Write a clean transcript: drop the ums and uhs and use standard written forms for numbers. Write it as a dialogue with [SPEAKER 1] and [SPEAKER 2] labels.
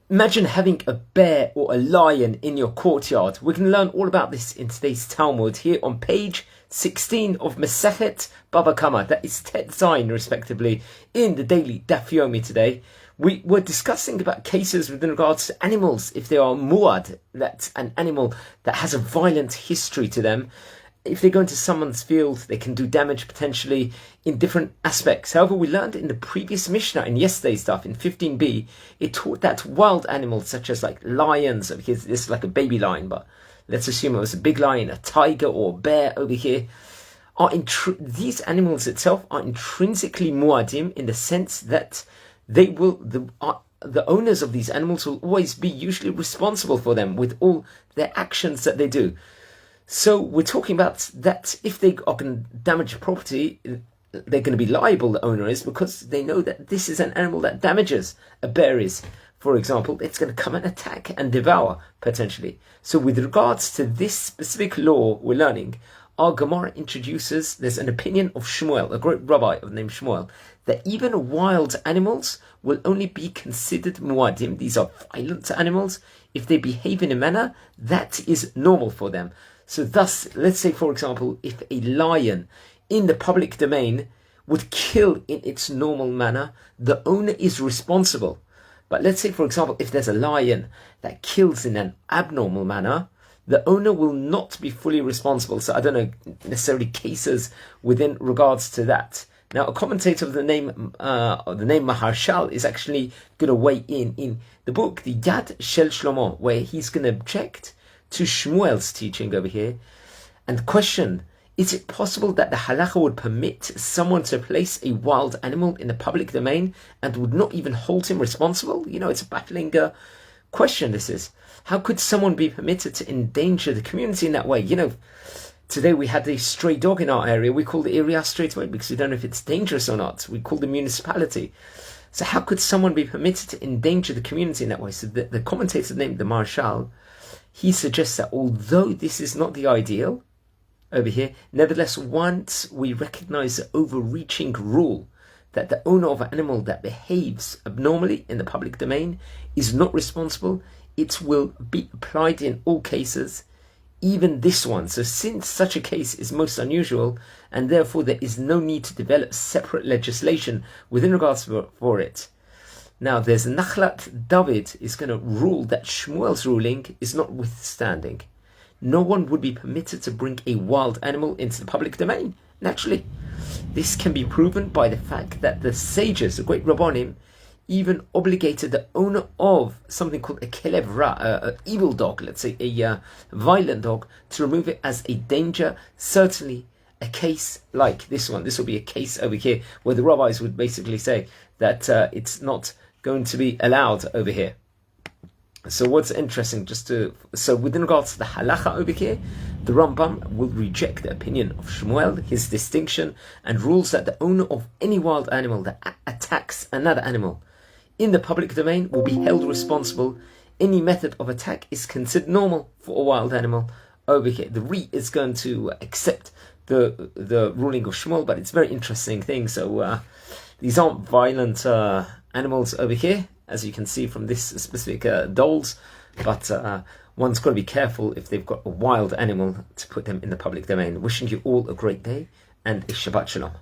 [SPEAKER 1] Imagine having a bear or a lion in your courtyard. We can learn all about this in today's Talmud here on page 16 of Masechet Bava Kama. That is Tet Zayin, respectively, in the daily Daf Yomi today. We were discussing about cases with regards to animals. If they are muad, that's an animal that has a violent history to them. If they go into someone's field, they can do damage potentially in different aspects. However, we learned in the previous Mishnah, in yesterday's stuff, in 15b, it taught that wild animals such as like lions, because this is like a baby lion, but let's assume it was a big lion, a tiger or a bear over here, these animals itself are intrinsically muadim in the sense that they will, the owners of these animals will always be usually responsible for them with all their actions that they do. So we're talking about that if they are going to damage property, they're going to be liable, the owner is, because they know that this is an animal that damages. A bear is, for example, it's going to come and attack and devour, potentially. So with regards to this specific law we're learning, our Gemara introduces, there's an opinion of Shmuel, a great rabbi of the name Shmuel, that even wild animals will only be considered muadim. These are violent animals. If they behave in a manner that is normal for them. So thus, let's say, for example, if a lion in the public domain would kill in its normal manner, the owner is responsible. But let's say, for example, if there's a lion that kills in an abnormal manner, the owner will not be fully responsible. So I don't know necessarily cases within regards to that. Now, a commentator of the name Maharshal is actually going to weigh in the book, the Yad Shel Shlomo, where he's going to object to Shmuel's teaching over here and question, is it possible that the halacha would permit someone to place a wild animal in the public domain and would not even hold him responsible? You know, it's a baffling question, this is. How could someone be permitted to endanger the community in that way? You know, today we had a stray dog in our area. We call the area straight away because we don't know if it's dangerous or not. We call the municipality. So how could someone be permitted to endanger the community in that way? So the commentator named the Marshal, he suggests that although this is not the ideal over here, nevertheless, once we recognize the overreaching rule that the owner of an animal that behaves abnormally in the public domain is not responsible, it will be applied in all cases, even this one. So since such a case is most unusual, and therefore there is no need to develop separate legislation within regards for it. Now, there's Nachlat David is going to rule that Shmuel's ruling is notwithstanding. No one would be permitted to bring a wild animal into the public domain, naturally. This can be proven by the fact that the sages, the great Rabbanim, even obligated the owner of something called a kelev ra, an evil dog, let's say a violent dog, to remove it as a danger. Certainly a case like this one. This will be a case over here where the rabbis would basically say that it's not going to be allowed over here. So what's interesting, so within regards to the halacha over here, the Rambam will reject the opinion of Shmuel, his distinction, and rules that the owner of any wild animal that attacks another animal in the public domain will be held responsible. Any method of attack is considered normal for a wild animal over here. The Re is going to accept the ruling of Shmuel, but it's a very interesting thing. So these aren't violent animals over here, as you can see from this specific dolls, but one's got to be careful if they've got a wild animal to put them in the public domain. Wishing you all a great day and a Shabbat Shalom.